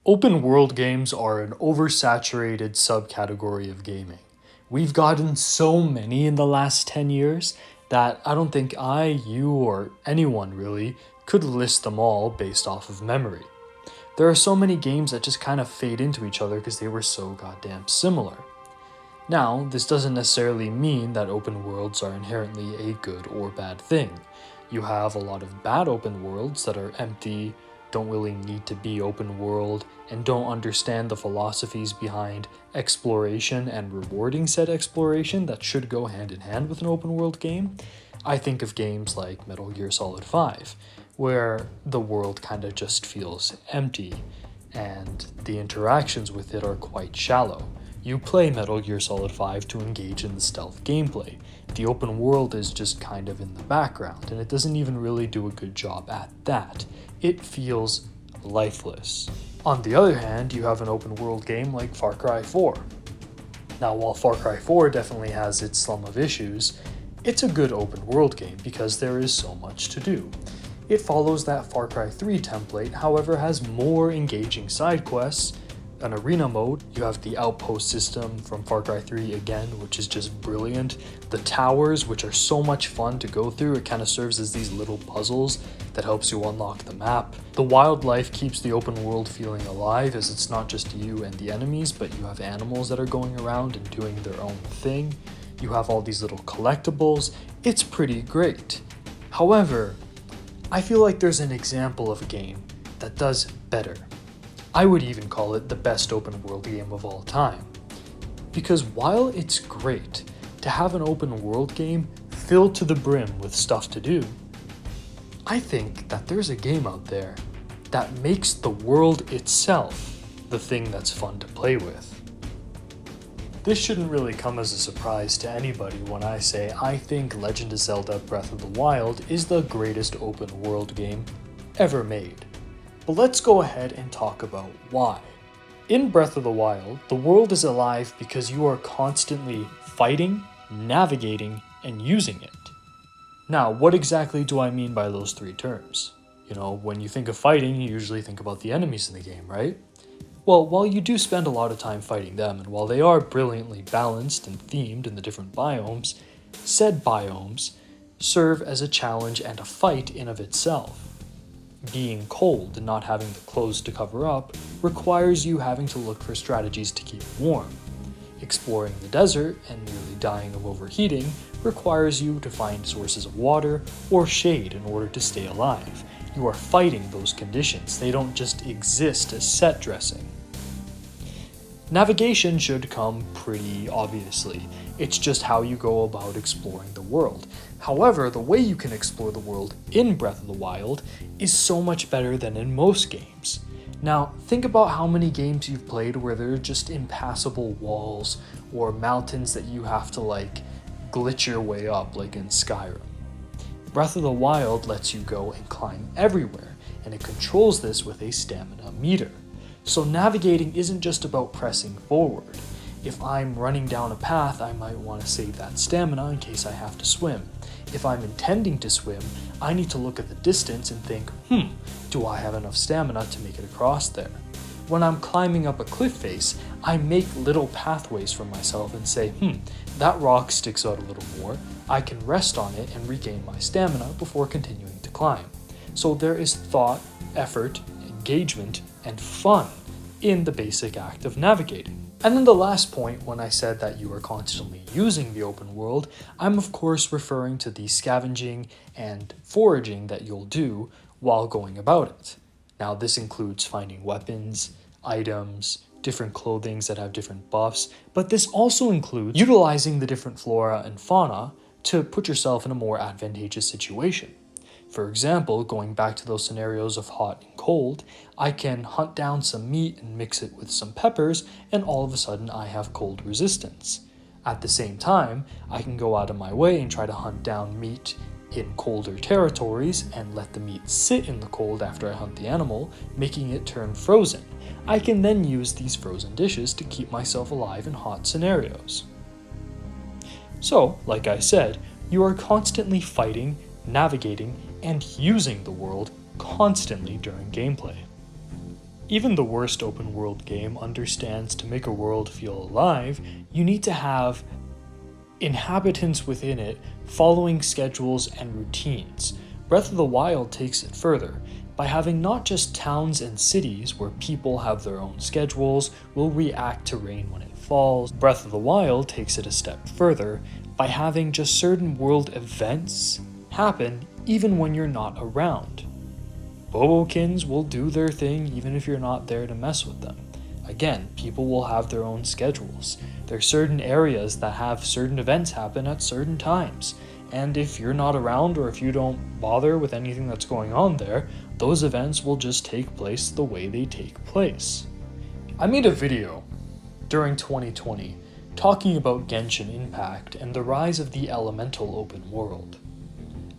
Open world games are an oversaturated subcategory of gaming. We've gotten so many in the last 10 years that I don't think you, or anyone really could list them all based off of memory. There are so many games that just kind of fade into each other because they were so goddamn similar. Now, this doesn't necessarily mean that open worlds are inherently a good or bad thing. You have a lot of bad open worlds that are empty, don't really need to be open world, and don't understand the philosophies behind exploration and rewarding said exploration that should go hand in hand with an open world game. I think of games like Metal Gear Solid 5, where the world kind of just feels empty, and the interactions with it are quite shallow. You play Metal Gear Solid 5 to engage in the stealth gameplay. The open world is just kind of in the background, and it doesn't even really do a good job at that. It feels lifeless. On the other hand, you have an open world game like Far Cry 4. Now, while Far Cry 4 definitely has its slum of issues, it's a good open world game because there is so much to do. It follows that Far Cry 3 template, however has more engaging side quests, an arena mode, you have the outpost system from Far Cry 3 again, which is just brilliant. The towers, which are so much fun to go through, it kind of serves as these little puzzles that helps you unlock the map. The wildlife keeps the open world feeling alive, as it's not just you and the enemies, but you have animals that are going around and doing their own thing. You have all these little collectibles. It's pretty great. However, I feel like there's an example of a game that does better. I would even call it the best open world game of all time. Because while it's great to have an open world game filled to the brim with stuff to do, I think that there's a game out there that makes the world itself the thing that's fun to play with. This shouldn't really come as a surprise to anybody when I say I think Legend of Zelda Breath of the Wild is the greatest open world game ever made. But let's go ahead and talk about why. In Breath of the Wild, the world is alive because you are constantly fighting, navigating, and using it. Now, what exactly do I mean by those three terms? When you think of fighting, you usually think about the enemies in the game, right? Well, while you do spend a lot of time fighting them, and while they are brilliantly balanced and themed in the different biomes, said biomes serve as a challenge and a fight in of itself. Being cold and not having the clothes to cover up requires you having to look for strategies to keep warm. Exploring the desert and nearly dying of overheating requires you to find sources of water or shade in order to stay alive. You are fighting those conditions. They don't just exist as set dressing. Navigation should come pretty obviously. It's just how you go about exploring the world. However, the way you can explore the world in Breath of the Wild is so much better than in most games. Now, think about how many games you've played where there are just impassable walls or mountains that you have to glitch your way up like in Skyrim. Breath of the Wild lets you go and climb everywhere, and it controls this with a stamina meter. So navigating isn't just about pressing forward. If I'm running down a path, I might want to save that stamina in case I have to swim. If I'm intending to swim, I need to look at the distance and think, do I have enough stamina to make it across there? When I'm climbing up a cliff face, I make little pathways for myself and say, that rock sticks out a little more. I can rest on it and regain my stamina before continuing to climb. So there is thought, effort, engagement, and fun in the basic act of navigating. And then the last point, when I said that you are constantly using the open world, I'm of course referring to the scavenging and foraging that you'll do while going about it. Now this includes finding weapons, items, different clothings that have different buffs, but this also includes utilizing the different flora and fauna to put yourself in a more advantageous situation. For example, going back to those scenarios of hot and cold, I can hunt down some meat and mix it with some peppers, and all of a sudden I have cold resistance. At the same time, I can go out of my way and try to hunt down meat in colder territories and let the meat sit in the cold after I hunt the animal, making it turn frozen. I can then use these frozen dishes to keep myself alive in hot scenarios. So, like I said, you are constantly fighting, navigating, and using the world constantly during gameplay. Even the worst open world game understands to make a world feel alive, you need to have inhabitants within it following schedules and routines. Breath of the Wild takes it further by having not just towns and cities where people have their own schedules, will react to rain when it falls. Breath of the Wild takes it a step further by having just certain world events happen even when you're not around. Bobokins will do their thing even if you're not there to mess with them. Again, people will have their own schedules. There are certain areas that have certain events happen at certain times. And if you're not around or if you don't bother with anything that's going on there, those events will just take place the way they take place. I made a video during 2020 talking about Genshin Impact and the rise of the elemental open world.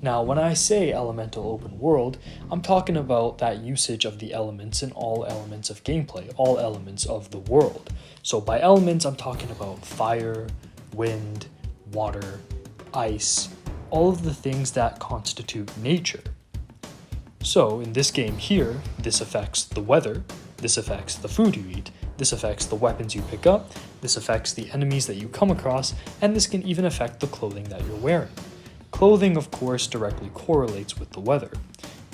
Now, when I say elemental open world, I'm talking about that usage of the elements in all elements of gameplay, all elements of the world. So by elements, I'm talking about fire, wind, water, ice, all of the things that constitute nature. So in this game here, this affects the weather, this affects the food you eat, this affects the weapons you pick up, this affects the enemies that you come across, and this can even affect the clothing that you're wearing. Clothing, of course, directly correlates with the weather.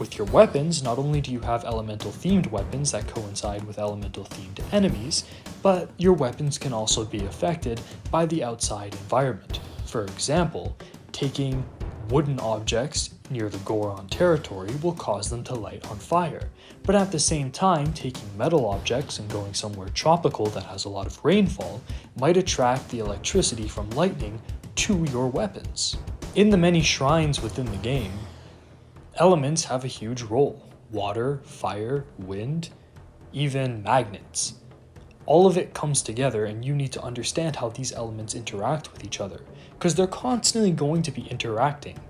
With your weapons, not only do you have elemental-themed weapons that coincide with elemental-themed enemies, but your weapons can also be affected by the outside environment. For example, taking wooden objects near the Goron territory will cause them to light on fire, but at the same time, taking metal objects and going somewhere tropical that has a lot of rainfall might attract the electricity from lightning to your weapons. In the many shrines within the game, elements have a huge role. Water, fire, wind, even magnets. All of it comes together and you need to understand how these elements interact with each other, because they're constantly going to be interacting.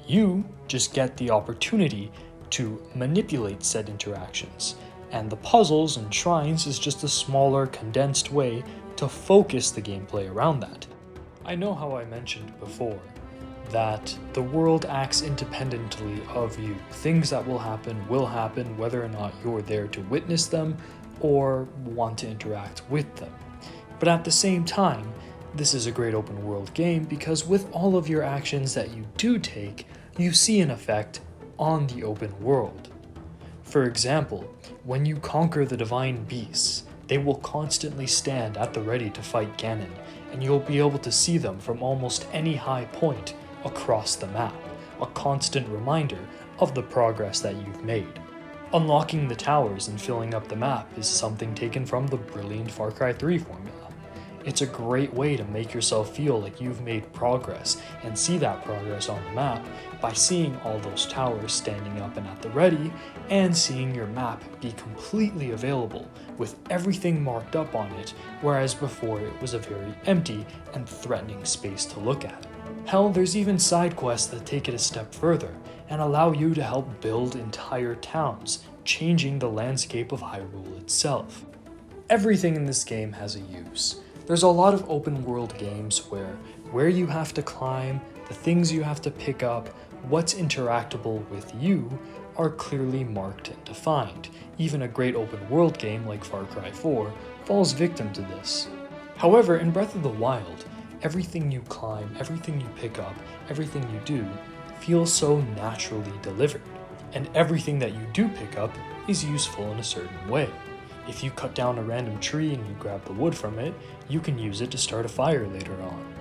You just get the opportunity to manipulate said interactions, and the puzzles and shrines is just a smaller, condensed way to focus the gameplay around that. I know how I mentioned before that the world acts independently of you. Things that will happen whether or not you're there to witness them or want to interact with them. But at the same time, this is a great open world game because with all of your actions that you do take, you see an effect on the open world. For example, when you conquer the divine beasts, they will constantly stand at the ready to fight Ganon, and you'll be able to see them from almost any high point across the map, a constant reminder of the progress that you've made. Unlocking the towers and filling up the map is something taken from the brilliant Far Cry 3 formula. It's a great way to make yourself feel like you've made progress and see that progress on the map by seeing all those towers standing up and at the ready and seeing your map be completely available with everything marked up on it, whereas before it was a very empty and threatening space to look at. Hell, there's even side quests that take it a step further and allow you to help build entire towns, changing the landscape of Hyrule itself. Everything in this game has a use. There's a lot of open world games where you have to climb, the things you have to pick up, what's interactable with you are clearly marked and defined. Even a great open world game like Far Cry 4 falls victim to this. However, in Breath of the Wild, everything you climb, everything you pick up, everything you do feels so naturally delivered, and everything that you do pick up is useful in a certain way. If you cut down a random tree and you grab the wood from it, you can use it to start a fire later on.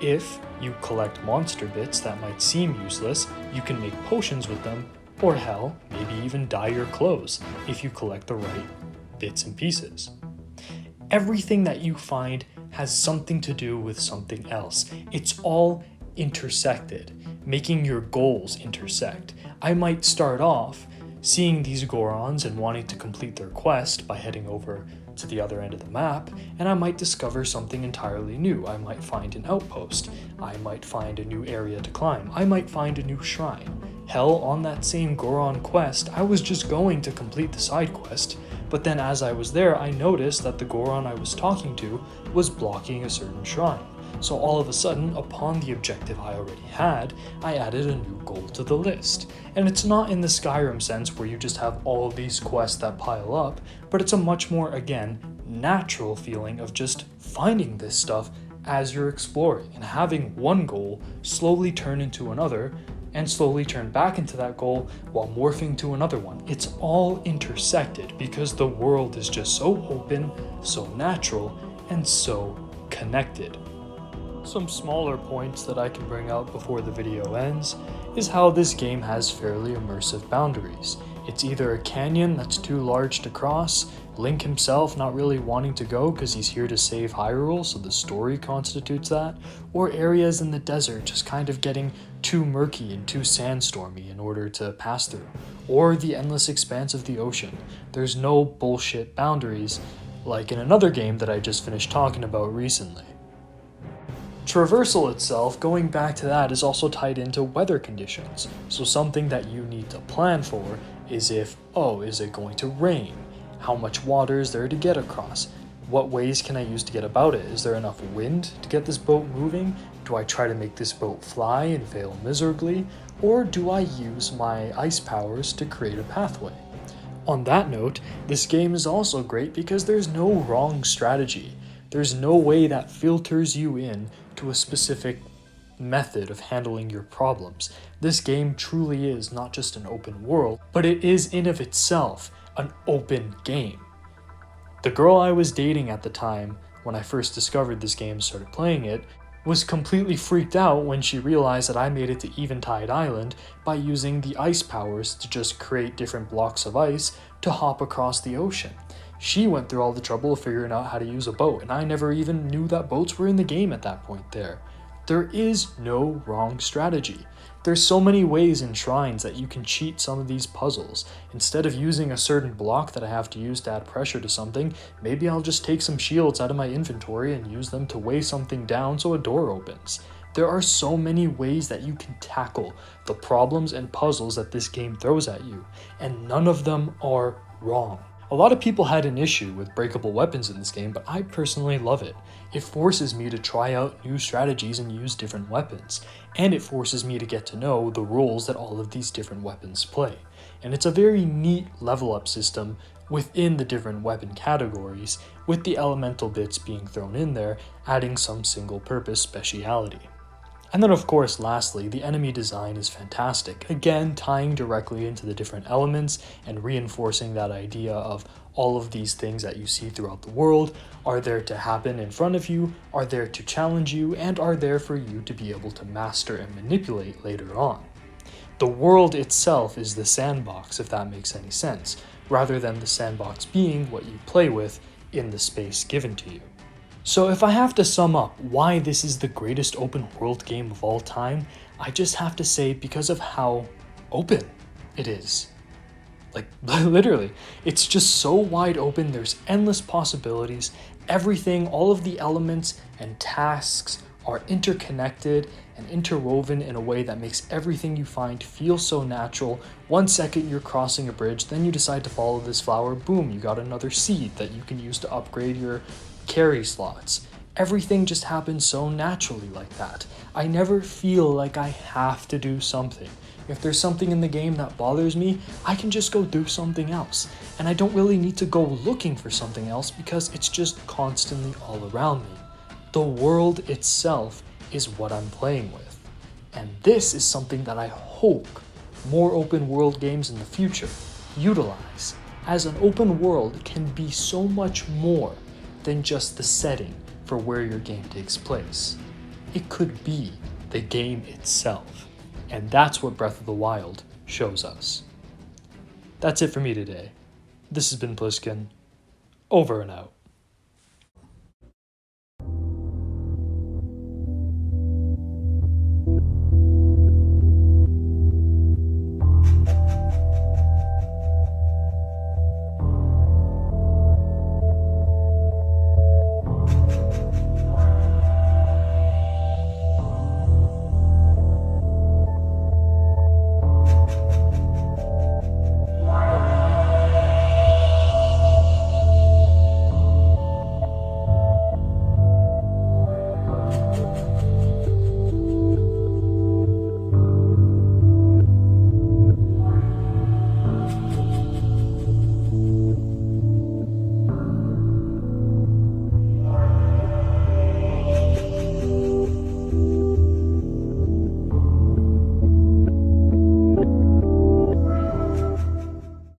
If you collect monster bits that might seem useless, you can make potions with them, or hell, maybe even dye your clothes if you collect the right bits and pieces. Everything that you find has something to do with something else. It's all intersected, making your goals intersect. I might start off seeing these Gorons and wanting to complete their quest by heading over to the other end of the map, and I might discover something entirely new. I might find an outpost. I might find a new area to climb. I might find a new shrine. Hell, on that same Goron quest, I was just going to complete the side quest, but then as I was there, I noticed that the Goron I was talking to was blocking a certain shrine. So all of a sudden, upon the objective I already had, I added a new goal to the list. And it's not in the Skyrim sense where you just have all of these quests that pile up, but it's a much more, again, natural feeling of just finding this stuff as you're exploring and having one goal slowly turn into another and slowly turn back into that goal while morphing to another one. It's all intersected because the world is just so open, so natural, and so connected. Some smaller points that I can bring out before the video ends is how this game has fairly immersive boundaries. It's either a canyon that's too large to cross, Link himself not really wanting to go because he's here to save Hyrule, so the story constitutes that, or areas in the desert just kind of getting too murky and too sandstormy in order to pass through, or the endless expanse of the ocean. There's no bullshit boundaries, like in another game that I just finished talking about recently. Traversal itself, going back to that, is also tied into weather conditions. So something that you need to plan for is is it going to rain? How much water is there to get across? What ways can I use to get about it? Is there enough wind to get this boat moving? Do I try to make this boat fly and fail miserably? Or do I use my ice powers to create a pathway? On that note, this game is also great because there's no wrong strategy. There's no way that filters you in to a specific method of handling your problems. This game truly is not just an open world, but it is in of itself an open game. The girl I was dating at the time, when I first discovered this game and started playing it, was completely freaked out when she realized that I made it to Eventide Island by using the ice powers to just create different blocks of ice to hop across the ocean. She went through all the trouble of figuring out how to use a boat, and I never even knew that boats were in the game at that point there. There is no wrong strategy. There's so many ways in Shrines that you can cheat some of these puzzles. Instead of using a certain block that I have to use to add pressure to something, maybe I'll just take some shields out of my inventory and use them to weigh something down so a door opens. There are so many ways that you can tackle the problems and puzzles that this game throws at you, and none of them are wrong. A lot of people had an issue with breakable weapons in this game, but I personally love it. It forces me to try out new strategies and use different weapons, and it forces me to get to know the roles that all of these different weapons play. And it's a very neat level up system within the different weapon categories, with the elemental bits being thrown in there, adding some single purpose speciality. And then of course, lastly, the enemy design is fantastic, again tying directly into the different elements and reinforcing that idea of all of these things that you see throughout the world are there to happen in front of you, are there to challenge you, and are there for you to be able to master and manipulate later on. The world itself is the sandbox, if that makes any sense, rather than the sandbox being what you play with in the space given to you. So if I have to sum up why this is the greatest open world game of all time, I just have to say because of how open it is. Like, literally, it's just so wide open, there's endless possibilities, everything, all of the elements and tasks are interconnected and interwoven in a way that makes everything you find feel so natural. 1 second you're crossing a bridge, then you decide to follow this flower, boom, you got another seed that you can use to upgrade your carry slots. Everything just happens so naturally like that. I never feel like I have to do something. If there's something in the game that bothers me, I can just go do something else. And I don't really need to go looking for something else because it's just constantly all around me. The world itself is what I'm playing with. And this is something that I hope more open world games in the future utilize, as an open world can be so much more than just the setting for where your game takes place. It could be the game itself, and that's what Breath of the Wild shows us. That's it for me today. This has been Pliskin, over and out.